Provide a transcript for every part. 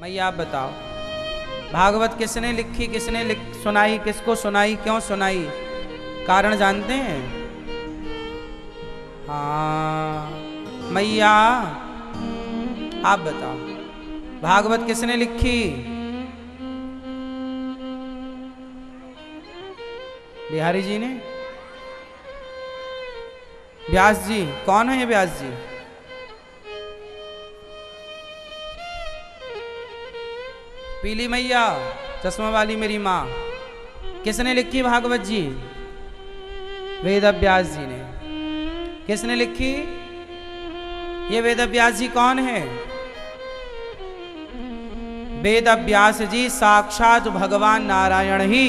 मैया आप बताओ, भागवत किसने लिखी, किसने सुनाई, किसको सुनाई, क्यों सुनाई, कारण जानते हैं? हाँ मैया आप बताओ, भागवत किसने लिखी? बिहारी जी ने? व्यास जी? कौन है ये व्यास जी? पीली मैया, चश्मा वाली मेरी माँ, किसने लिखी भागवत जी? वेद व्यास जी ने। किसने लिखी? ये वेद व्यास जी कौन है? वेद व्यास जी साक्षात भगवान नारायण ही।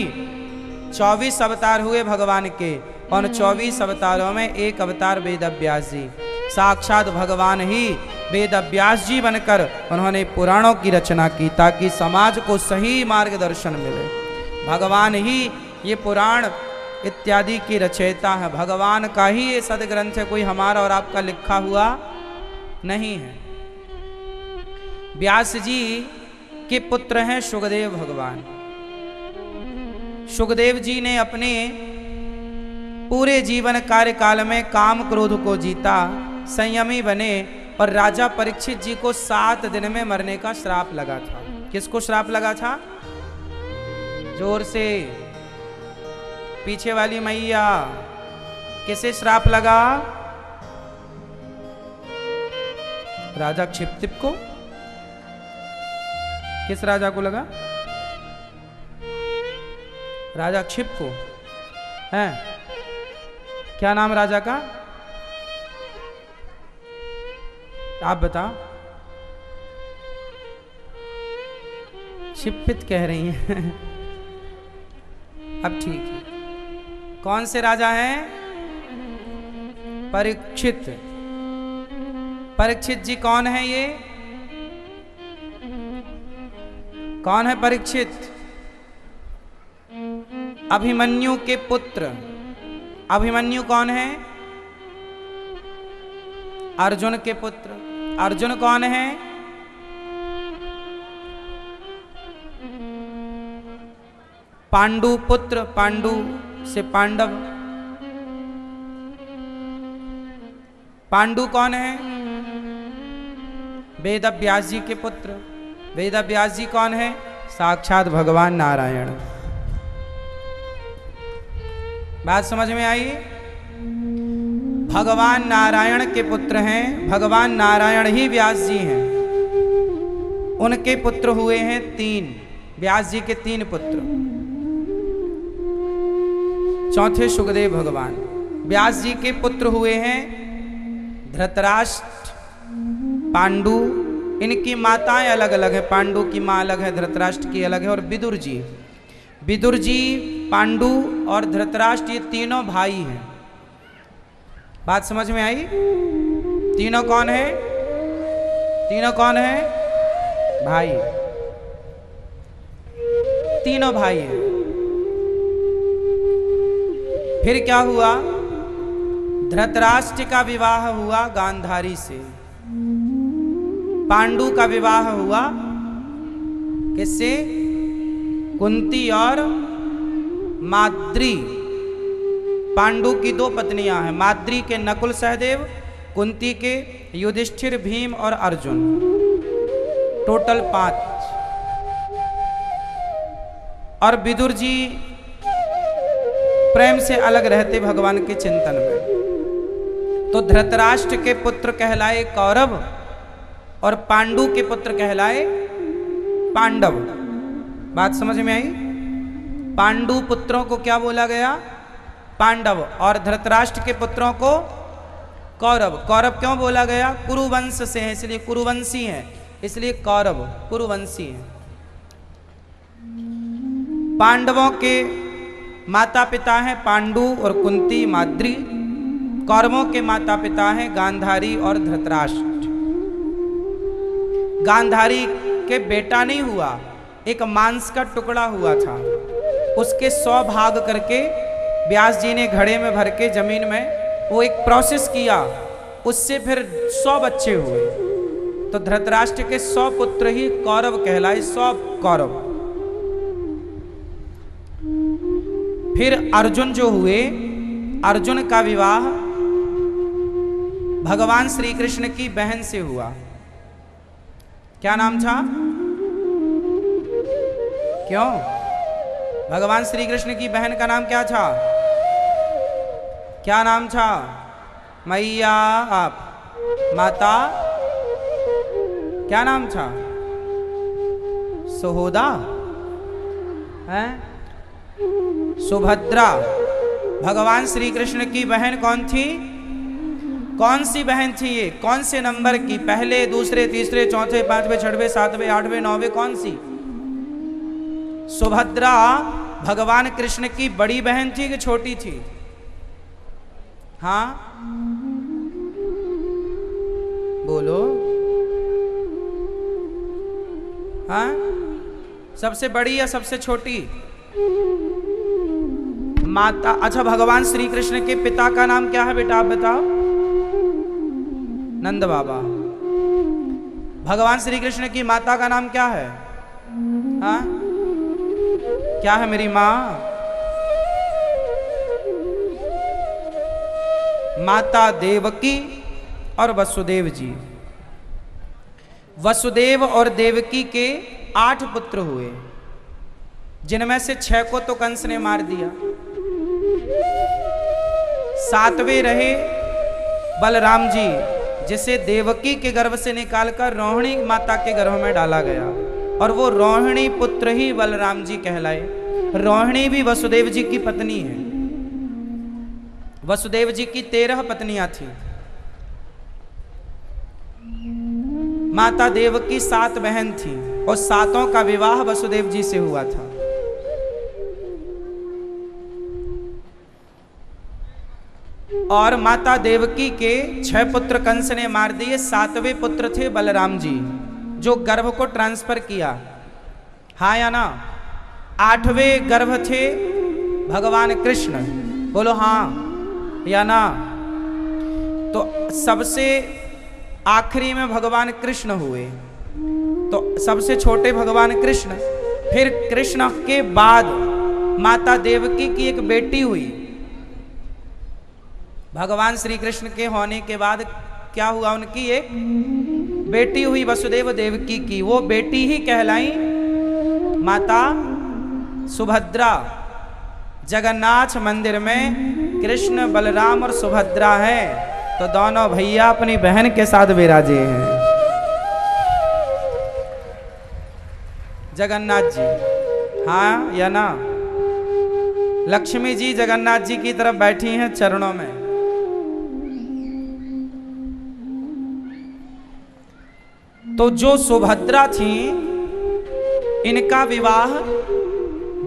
24 अवतार हुए भगवान के, और 24 अवतारों में एक अवतार वेद व्यास जी, साक्षात भगवान ही वेद व्यास जी बनकर उन्होंने पुराणों की रचना की ताकि समाज को सही मार्गदर्शन मिले। भगवान ही ये पुराण इत्यादि की रचयिता है, भगवान का ही ये सदग्रंथ है, कोई हमारा और आपका लिखा हुआ नहीं है। व्यास जी के पुत्र हैं सुखदेव भगवान। सुखदेव जी ने अपने पूरे जीवन कार्यकाल में काम क्रोध को जीता, संयमी बने, और राजा परीक्षित जी को 7 दिन में मरने का श्राप लगा था। किसको श्राप लगा था? जोर से, पीछे वाली मैया, किसे श्राप लगा? राजा क्षिप्तिप को। किस राजा को लगा? राजा क्षिप को है। क्या नाम राजा का? आप बताओ। क्षिपित कह रही हैं। अब ठीक है। कौन से राजा हैं? परीक्षित। परीक्षित जी कौन है? ये कौन है परीक्षित? अभिमन्यु के पुत्र। अभिमन्यु कौन है? अर्जुन के पुत्र। अर्जुन कौन है? पांडु पुत्र। पांडु से पांडव। पांडु कौन है? वेद व्यास जी के पुत्र। वेद व्यास जी कौन है? साक्षात भगवान नारायण। बात समझ में आई? भगवान नारायण के पुत्र हैं। भगवान नारायण ही व्यास जी हैं। उनके पुत्र हुए हैं 3। व्यास जी के 3 पुत्र। चौथे सुखदेव भगवान। व्यास जी के पुत्र हुए हैं धृतराष्ट्र, पांडु। इनकी माताएं अलग अलग है। पांडु की मां अलग है, धृतराष्ट्र की अलग है। और विदुर जी। विदुर जी, पांडु और धृतराष्ट्र, ये तीनों भाई हैं। बात समझ में आई? तीनों कौन है? तीनों कौन है? भाई। तीनों भाई हैं। फिर क्या हुआ? धृतराष्ट्र का विवाह हुआ गांधारी से। पांडु का विवाह हुआ किससे? कुंती और माद्री। पांडु की 2 पत्नियां हैं। माद्री के नकुल सहदेव, कुंती के युधिष्ठिर, भीम और अर्जुन। टोटल 5। और विदुर जी प्रेम से अलग रहते भगवान के चिंतन में। तो धृतराष्ट्र के पुत्र कहलाए कौरव और पांडु के पुत्र कहलाए पांडव। बात समझ में आई? पांडु पुत्रों को क्या बोला गया? पांडव। और धृतराष्ट्र के पुत्रों को कौरव। कौरव क्यों बोला गया? कुरुवंश से हैं, इसलिए कुरुवंशी हैं, इसलिए कौरव कुरुवंशी हैं। पांडवों के माता पिता हैं पांडु और कुंती, माद्री। कौरवों के माता पिता हैं गांधारी और धृतराष्ट्र। गांधारी के बेटा नहीं हुआ, एक मांस का टुकड़ा हुआ था। उसके 100 भाग करके व्यास जी ने घड़े में भर के जमीन में वो एक प्रोसेस किया, उससे फिर 100 बच्चे हुए। तो धृतराष्ट्र के 100 पुत्र ही कौरव कहलाए, 100 कौरव। फिर अर्जुन जो हुए, अर्जुन का विवाह भगवान श्री कृष्ण की बहन से हुआ। क्या नाम था? क्यों? भगवान श्री कृष्ण की बहन का नाम क्या था? क्या नाम था? मैया आप माता, क्या नाम था? सुहोदा है? सुभद्रा। भगवान श्री कृष्ण की बहन कौन थी? कौन सी बहन थी ये? कौन से नंबर की? पहले, दूसरे, तीसरे, चौथे, पांचवें, छठवें, सातवें, आठवें, नौवें? कौन सी? सुभद्रा भगवान कृष्ण की बड़ी बहन थी कि छोटी थी? हाँ बोलो। हाँ, सबसे बड़ी या सबसे छोटी? माता। अच्छा, भगवान श्री कृष्ण के पिता का नाम क्या है बेटा, आप बताओ? नंद बाबा। भगवान श्री कृष्ण की माता का नाम क्या है? हाँ, क्या है मेरी माँ? माता देवकी और वसुदेव जी। वसुदेव और देवकी के 8 पुत्र हुए, जिनमें से 6 को तो कंस ने मार दिया। 7वें रहे बलराम जी, जिसे देवकी के गर्भ से निकालकर रोहिणी माता के गर्भ में डाला गया, और वो रोहिणी पुत्र ही बलराम जी कहलाए। रोहिणी भी वसुदेव जी की पत्नी है। वसुदेव जी की 13 पत्नियां थी। माता देवकी 7 बहन थी, और 7 का विवाह वसुदेव जी से हुआ था। और माता देवकी के 6 पुत्र कंस ने मार दिए। 7वें पुत्र थे बलराम जी, जो गर्भ को ट्रांसफर किया। हाँ या ना? 8वें गर्भ थे भगवान कृष्ण। बोलो हाँ या ना? तो सबसे आखिरी में भगवान कृष्ण हुए, तो सबसे छोटे भगवान कृष्ण। फिर कृष्ण के बाद माता देवकी की एक बेटी हुई। भगवान श्री कृष्ण के होने के बाद क्या हुआ? उनकी एक बेटी हुई वसुदेव देवकी की। वो बेटी ही कहलाई माता सुभद्रा। जगन्नाथ मंदिर में कृष्ण, बलराम और सुभद्रा है, तो दोनों भैया अपनी बहन के साथ विराजे हैं। जगन्नाथ जी, हाँ या ना? लक्ष्मी जी जगन्नाथ जी की तरफ बैठी हैं चरणों में। तो जो सुभद्रा थी, इनका विवाह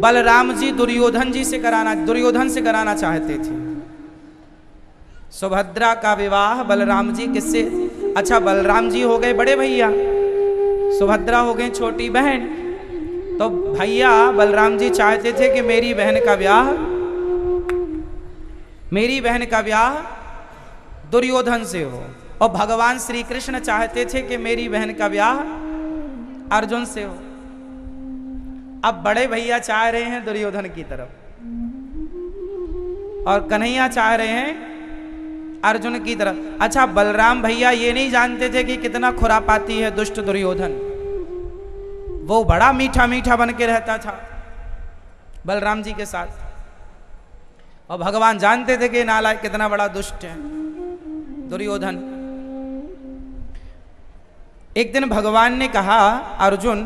बलराम जी दुर्योधन से कराना चाहते थे। सुभद्रा का विवाह बलराम जी किससे? अच्छा, बलराम जी हो गए बड़े भैया, सुभद्रा हो गई छोटी बहन। तो भैया बलराम जी चाहते थे कि मेरी बहन का ब्याह दुर्योधन से हो, और भगवान श्री कृष्ण चाहते थे कि मेरी बहन का ब्याह अर्जुन से हो। अब बड़े भैया चाह रहे हैं दुर्योधन की तरफ, और कन्हैया चाह रहे हैं अर्जुन की तरफ। अच्छा, बलराम भैया ये नहीं जानते थे कि कितना खुरापाती है दुष्ट दुर्योधन। वो बड़ा मीठा मीठा बन के रहता था बलराम जी के साथ, और भगवान जानते थे कि नालायक कितना बड़ा दुष्ट है दुर्योधन। एक दिन भगवान ने कहा, अर्जुन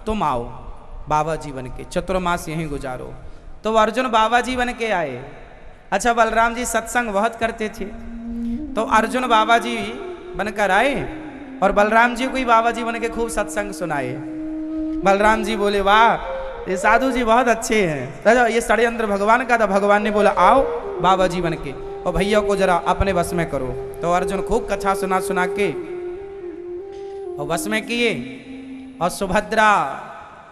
तुम आओ बाबा जी बन के, चतुर्मास यहीं गुजारो। तो अर्जुन बाबा जी बन के आए। अच्छा, बलराम जी सत्संग बहुत करते थे, तो अर्जुन बाबा जी बनकर आए, और बलराम जी को ही बाबा जी बन के खूब सत्संग सुनाए। बलराम जी बोले, वाह ये साधु जी बहुत अच्छे हैं, ये षड्यंत्र भगवान का था। भगवान ने बोला, आओ बाबा जी बन के, और भैया को जरा अपने बस में करो। तो अर्जुन खूब कथा सुना के और बस में किए, और सुभद्रा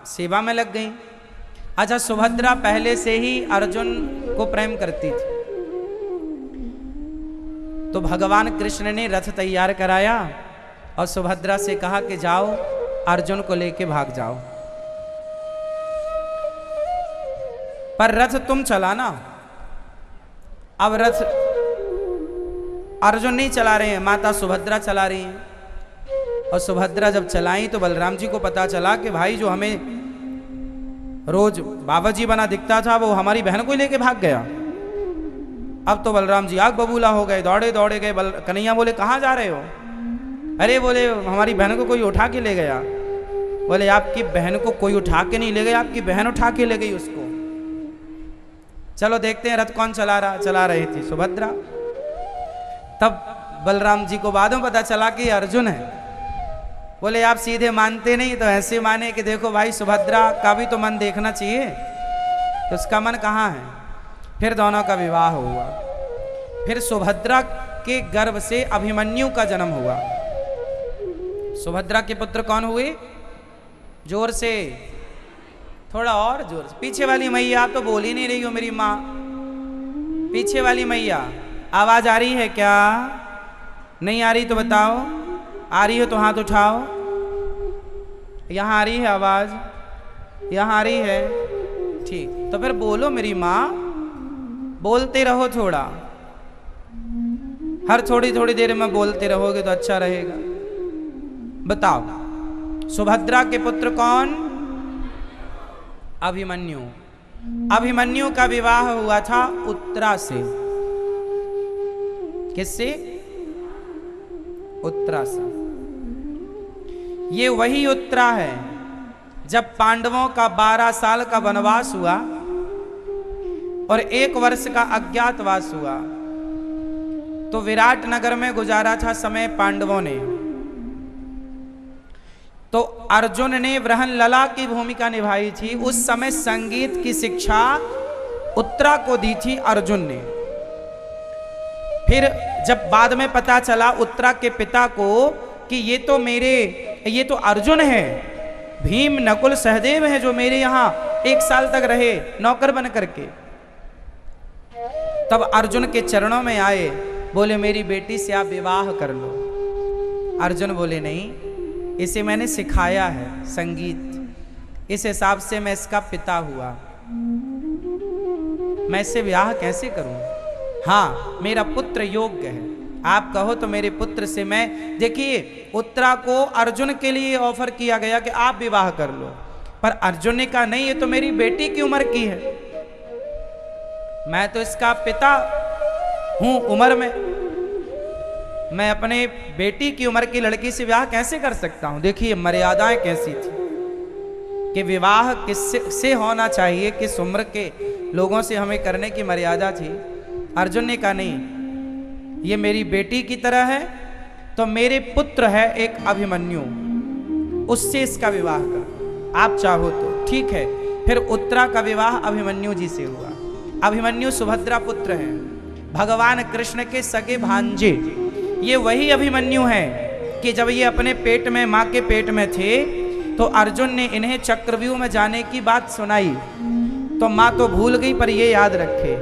सेवा में लग गई। अच्छा, सुभद्रा पहले से ही अर्जुन को प्रेम करती थी। तो भगवान कृष्ण ने रथ तैयार कराया, और सुभद्रा से कहा कि जाओ अर्जुन को लेके भाग जाओ, पर रथ तुम चलाना। अब रथ अर्जुन नहीं चला रहे हैं, माता सुभद्रा चला रही हैं। और सुभद्रा जब चलाई तो बलराम जी को पता चला कि भाई जो हमें रोज बाबा जी बना दिखता था वो हमारी बहन को लेके भाग गया। अब तो बलराम जी आग बबूला हो गए, दौड़े दौड़े गए। कन्हैया बोले कहाँ जा रहे हो? अरे बोले हमारी बहन को कोई उठा के ले गया। बोले आपकी बहन को कोई उठा के नहीं ले गया, आपकी बहन उठा के ले गई उसको। चलो देखते हैं रथ कौन चला रही थी सुभद्रा। तब बलराम जी को बाद में पता चला कि अर्जुन है। बोले आप सीधे मानते नहीं तो ऐसे माने कि देखो भाई सुभद्रा का भी तो मन देखना चाहिए, तो उसका मन कहाँ है। फिर दोनों का विवाह हुआ। फिर सुभद्रा के गर्भ से अभिमन्यु का जन्म हुआ। सुभद्रा के पुत्र कौन हुए? जोर से, थोड़ा और जोर से। पीछे वाली मैया तो बोल ही नहीं रही हो मेरी माँ। पीछे वाली मैया आवाज आ रही है क्या? नहीं आ रही तो बताओ। आ रही हो तो हाथ उठाओ। यहाँ आ रही है आवाज? यहाँ आ रही है? ठीक, तो फिर बोलो मेरी माँ। बोलते रहो थोड़ा, हर थोड़ी थोड़ी देर में बोलते रहोगे तो अच्छा रहेगा। बताओ सुभद्रा के पुत्र कौन? अभिमन्यु। अभिमन्यु का विवाह हुआ था उत्तरा से। किससे? उत्तरा से। ये वही उत्तरा है जब पांडवों का 12 साल का वनवास हुआ और 1 वर्ष का अज्ञातवास हुआ, तो विराट नगर में गुजारा था समय पांडवों ने। तो अर्जुन ने वृहन लला की भूमिका निभाई थी। उस समय संगीत की शिक्षा उत्तरा को दी थी अर्जुन ने। फिर जब बाद में पता चला उत्तरा के पिता को कि ये तो अर्जुन है, भीम नकुल सहदेव है जो मेरे यहां 1 साल तक रहे नौकर बन करके, तब अर्जुन के चरणों में आए, बोले मेरी बेटी से आप विवाह कर लो। अर्जुन बोले नहीं, इसे मैंने सिखाया है संगीत, इस हिसाब से मैं इसका पिता हुआ, मैं इससे विवाह कैसे करूं? हाँ मेरा पुत्र योग्य है, आप कहो तो मेरे पुत्र से मैं। देखिए उत्तरा को अर्जुन के लिए ऑफर किया गया कि आप विवाह कर लो, पर अर्जुन ने कहा नहीं, ये तो मेरी बेटी की उम्र की है, मैं तो इसका पिता हूं उम्र में, मैं अपने बेटी की उम्र की लड़की से विवाह कैसे कर सकता हूं। देखिए मर्यादाएं कैसी थी कि विवाह किससे होना चाहिए, किस उम्र के लोगों से हमें करने की मर्यादा थी। अर्जुन ने कहा नहीं, ये मेरी बेटी की तरह है, तो मेरे पुत्र है एक अभिमन्यु, उससे इसका विवाह कर, आप चाहो तो। ठीक है, फिर उत्तरा का विवाह अभिमन्यु जी से हुआ। अभिमन्यु सुभद्रा पुत्र हैं, भगवान कृष्ण के सगे भांजे। ये वही अभिमन्यु है कि जब ये अपने पेट में, माँ के पेट में थे, तो अर्जुन ने इन्हें चक्रव्यूह में जाने की बात सुनाई, तो माँ तो भूल गई पर ये याद रखे।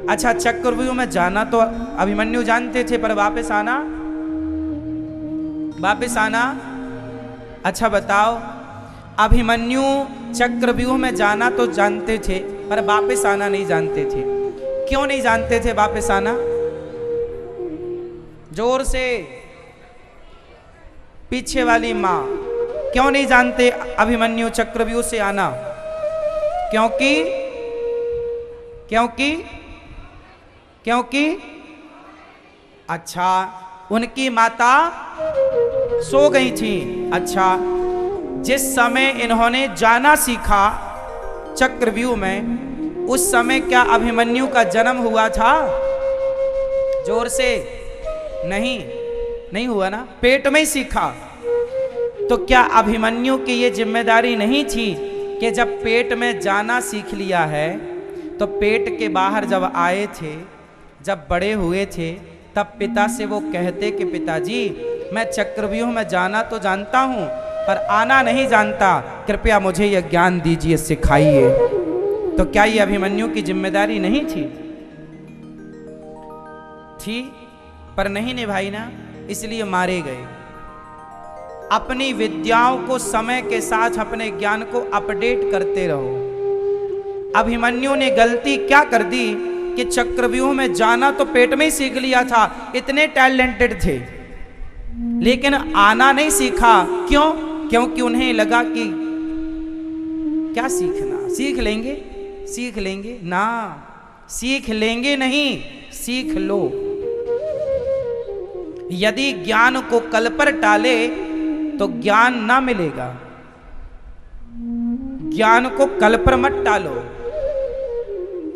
अच्छा चक्रव्यूह में जाना तो अभिमन्यु जानते थे, पर वापस आना। अच्छा बताओ, अभिमन्यु चक्रव्यूह में जाना तो जानते थे पर वापस आना नहीं जानते थे। क्यों नहीं जानते थे वापस आना? जोर से, पीछे वाली मां, क्यों नहीं जानते अभिमन्यु चक्रव्यूह से आना? क्योंकि अच्छा उनकी माता सो गई थी। अच्छा जिस समय इन्होंने जाना सीखा चक्रव्यूह में, उस समय क्या अभिमन्यु का जन्म हुआ था? जोर से, नहीं हुआ ना, पेट में ही सीखा। तो क्या अभिमन्यु की ये जिम्मेदारी नहीं थी कि जब पेट में जाना सीख लिया है, तो पेट के बाहर जब आए थे, जब बड़े हुए थे, तब पिता से वो कहते कि पिताजी मैं चक्रव्यूह में जाना तो जानता हूं पर आना नहीं जानता, कृपया मुझे यह ज्ञान दीजिए, सिखाइए। तो क्या ये अभिमन्यु की जिम्मेदारी नहीं थी? पर नहीं निभाई ना, इसलिए मारे गए। अपनी विद्याओं को समय के साथ अपने ज्ञान को अपडेट करते रहो। अभिमन्यु ने गलती क्या कर दी कि चक्रव्यूह में जाना तो पेट में ही सीख लिया था, इतने टैलेंटेड थे, लेकिन आना नहीं सीखा। क्यों? क्योंकि उन्हें लगा कि क्या सीखना, सीख लेंगे ना, सीख लेंगे नहीं, सीख लो। यदि ज्ञान को कल पर टाले तो ज्ञान ना मिलेगा। ज्ञान को कल पर मत टालो।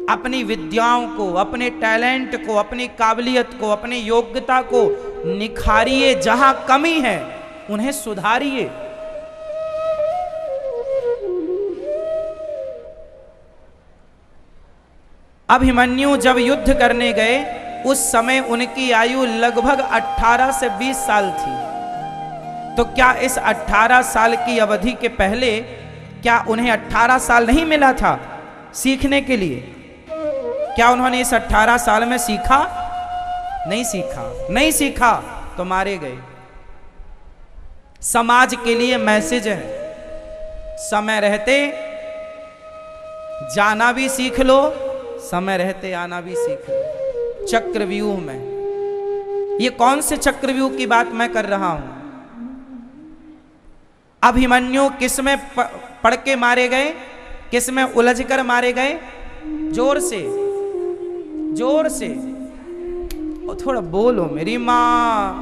अपनी विद्याओं को, अपने टैलेंट को, अपनी काबिलियत को, अपनी योग्यता को निखारिए। जहां कमी है उन्हें सुधारिए। अभिमन्यु जब युद्ध करने गए उस समय उनकी आयु लगभग 18 से 20 साल थी। तो क्या इस 18 साल की अवधि के पहले क्या उन्हें 18 साल नहीं मिला था सीखने के लिए? क्या उन्होंने इस 18 साल में सीखा? नहीं सीखा तो मारे गए। समाज के लिए मैसेज है, समय रहते जाना भी सीख लो, समय रहते आना भी सीख लो। चक्रव्यूह में, ये कौन से चक्रव्यूह की बात मैं कर रहा हूं? अभिमन्यु किस में पड़ के मारे गए, किस में उलझ कर मारे गए? जोर से और थोड़ा बोलो मेरी मां।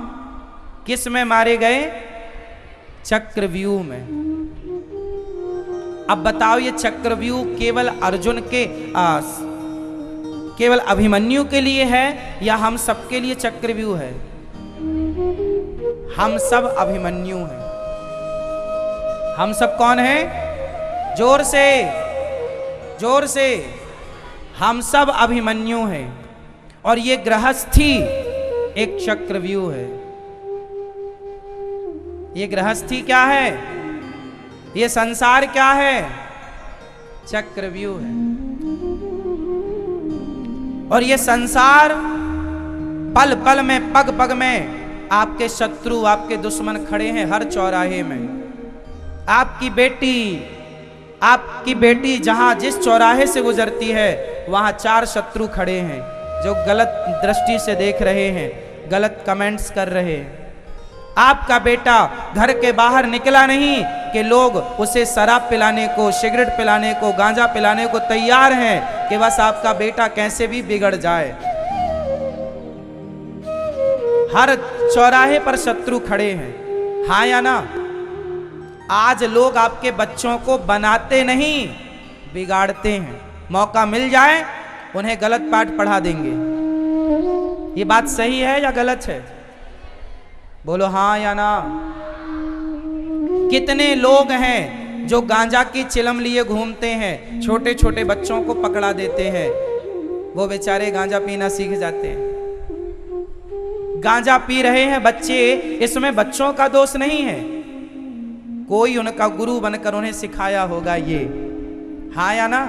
किस में मारे गए? चक्रव्यूह में। अब बताओ, ये चक्रव्यूह केवल अर्जुन के केवल अभिमन्यु के लिए है या हम सबके लिए चक्रव्यूह है? हम सब अभिमन्यु हैं। हम सब कौन हैं? जोर से हम सब अभिमन्यु हैं। और ये गृहस्थी एक चक्रव्यूह है। ये गृहस्थी क्या है? ये संसार क्या है? चक्रव्यूह है। और ये संसार पल पल में, पग पग में आपके शत्रु, आपके दुश्मन खड़े हैं हर चौराहे में। आपकी बेटी जहां जिस चौराहे से गुजरती है वहां 4 शत्रु खड़े हैं जो गलत दृष्टि से देख रहे हैं, गलत कमेंट्स कर रहे हैं। आपका बेटा घर के बाहर निकला नहीं कि लोग उसे शराब पिलाने को, सिगरेट पिलाने को, गांजा पिलाने को तैयार हैं कि बस आपका बेटा कैसे भी बिगड़ जाए। हर चौराहे पर शत्रु खड़े हैं, हाँ या ना? आज लोग आपके बच्चों को बनाते नहीं, बिगाड़ते हैं। मौका मिल जाए उन्हें गलत पाठ पढ़ा देंगे। ये बात सही है या गलत है? बोलो हाँ या ना। कितने लोग हैं जो गांजा की चिलम लिए घूमते हैं, छोटे छोटे बच्चों को पकड़ा देते हैं, वो बेचारे गांजा पीना सीख जाते हैं। गांजा पी रहे हैं बच्चे, इसमें बच्चों का दोष नहीं है, कोई उनका गुरु बनकर उन्हें सिखाया होगा ये, हाँ या ना?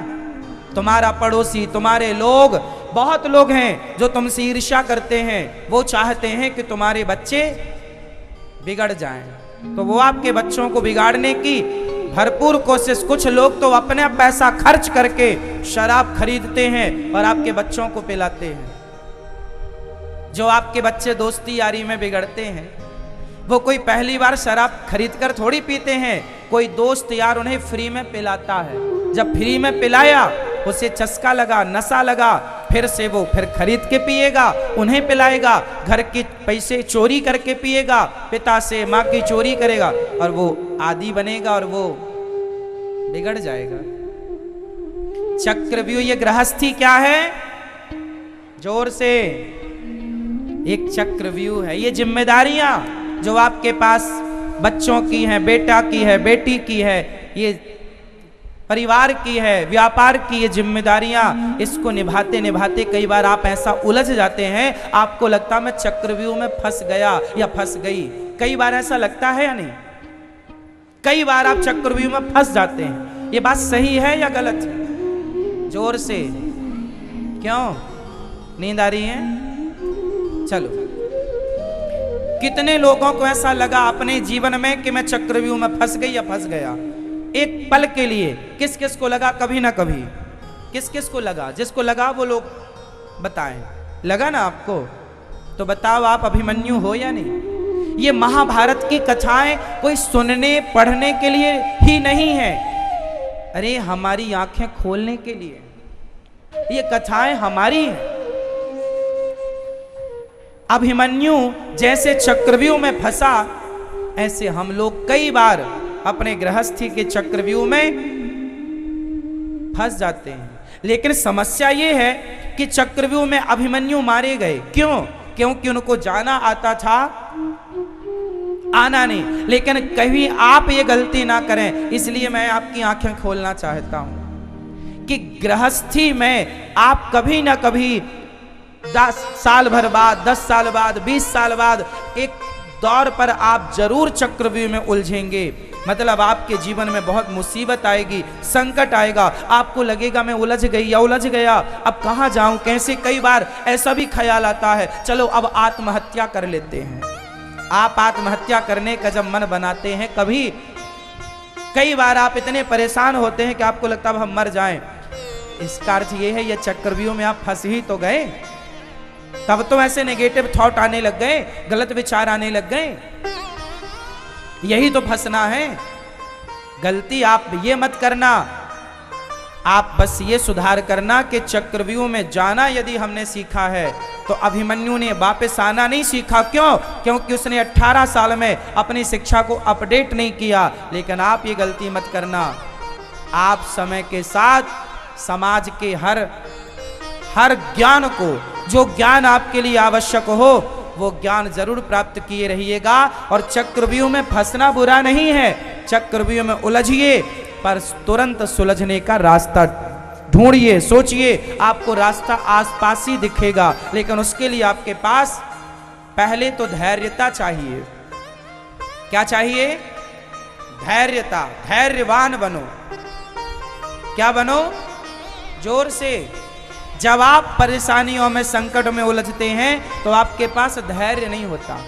तुम्हारा पड़ोसी, तुम्हारे लोग, बहुत लोग हैं जो तुमसे ईर्ष्या करते हैं, वो चाहते हैं कि तुम्हारे बच्चे बिगड़ जाएं, तो वो आपके बच्चों को बिगाड़ने की भरपूर कोशिश। कुछ लोग तो अपने पैसा खर्च करके शराब खरीदते हैं और आपके बच्चों को पिलाते हैं। जो आपके बच्चे दोस्ती यारी में बिगड़ते हैं वो कोई पहली बार शराब खरीद कर थोड़ी पीते हैं, कोई दोस्त यार उन्हें फ्री में पिलाता है। जब फ्री में पिलाया उसे चस्का लगा, नशा लगा, फिर से वो फिर खरीद के पिएगा, उन्हें पिलाएगा, घर के पैसे चोरी करके पिएगा, पिता से माँ की चोरी करेगा और वो आदी बनेगा और वो बिगड़ जाएगा। चक्रव्यूह, ये गृहस्थी क्या है? जोर से, एक चक्रव्यूह है। ये जिम्मेदारियां जो आपके पास बच्चों की हैं, बेटा की है, बेटी की है, ये परिवार की है, व्यापार की ये जिम्मेदारियां, इसको निभाते निभाते कई बार आप ऐसा उलझ जाते हैं, आपको लगता मैं चक्रव्यूह में फंस गया या फंस गई। कई बार ऐसा लगता है या नहीं? कई बार आप चक्रव्यूह में फंस जाते हैं। ये बात सही है या गलत है? जोर से, क्यों नींद आ रही है? चलो, कितने लोगों को ऐसा लगा अपने जीवन में कि मैं चक्रव्यूह में फंस गई या फंस गया, एक पल के लिए। किस किस को लगा कभी ना कभी? किस किस को लगा? जिसको लगा वो लोग बताएं। लगा ना आपको? तो बताओ आप अभिमन्यु हो या नहीं? ये महाभारत की कथाएं कोई सुनने पढ़ने के लिए ही नहीं है, अरे हमारी आंखें खोलने के लिए। ये कथाएं हमारी हैं। अभिमन्यु जैसे चक्रव्यूह में फंसा, ऐसे हम लोग कई बार अपने गृहस्थी के चक्रव्यूह में फंस जाते हैं। लेकिन समस्या ये है कि चक्रव्यूह में अभिमन्यु मारे गए। क्यों? क्योंकि उनको जाना आता था, आना नहीं। लेकिन कभी आप ये गलती ना करें, इसलिए मैं आपकी आंखें खोलना चाहता हूं कि गृहस्थी में आप कभी ना कभी 10 साल भर बाद, 10 साल बाद, 20 साल बाद एक दौर पर आप जरूर चक्रव्यूह में उलझेंगे। मतलब आपके जीवन में बहुत मुसीबत आएगी, संकट आएगा, आपको लगेगा मैं उलझ गई या उलझ गया, अब कहां जाऊं, कैसे। कई बार ऐसा भी ख्याल आता है चलो अब आत्महत्या कर लेते हैं। आप आत्महत्या करने का जब मन बनाते हैं, कई बार आप इतने परेशान होते हैं कि आपको लगता है अब हम मर जाएं। इसका अर्थ ये है ये चक्रव्यूह में आप फंस ही तो गए। तब तो ऐसे नेगेटिव थॉट आने लग गए, गलत विचार आने लग गए। यही तो फंसना है। गलती आप ये मत करना, आप बस ये सुधार करना कि चक्रव्यूह में जाना यदि हमने सीखा है तो अभिमन्यु ने वापस आना नहीं सीखा। क्यों? क्योंकि उसने 18 साल में अपनी शिक्षा को अपडेट नहीं किया। लेकिन आप ये गलती मत करना, आप समय के साथ समाज के हर ज्ञान को, जो ज्ञान आपके लिए आवश्यक हो वो ज्ञान जरूर प्राप्त किए रहिएगा। और चक्रव्यूह में फंसना बुरा नहीं है, चक्रव्यूह में उलझिए पर तुरंत सुलझने का रास्ता ढूंढिए। सोचिए आपको रास्ता आसपास ही दिखेगा, लेकिन उसके लिए आपके पास पहले तो धैर्यता चाहिए। क्या चाहिए? धैर्यता। धैर्यवान बनो। क्या बनो? जोर से। जब आप परेशानियों में, संकट में उलझते हैं तो आपके पास धैर्य नहीं होता,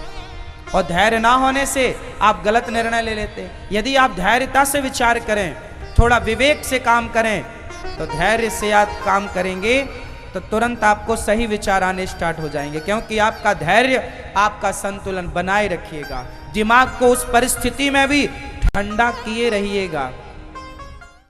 और धैर्य ना होने से आप गलत निर्णय ले लेते हैं। यदि आप धैर्यता से विचार करें, थोड़ा विवेक से काम करें, तो धैर्य से आप काम करेंगे तो तुरंत आपको सही विचार आने स्टार्ट हो जाएंगे। क्योंकि आपका धैर्य आपका संतुलन बनाए रखिएगा। दिमाग को उस परिस्थिति में भी ठंडा किए रहिएगा।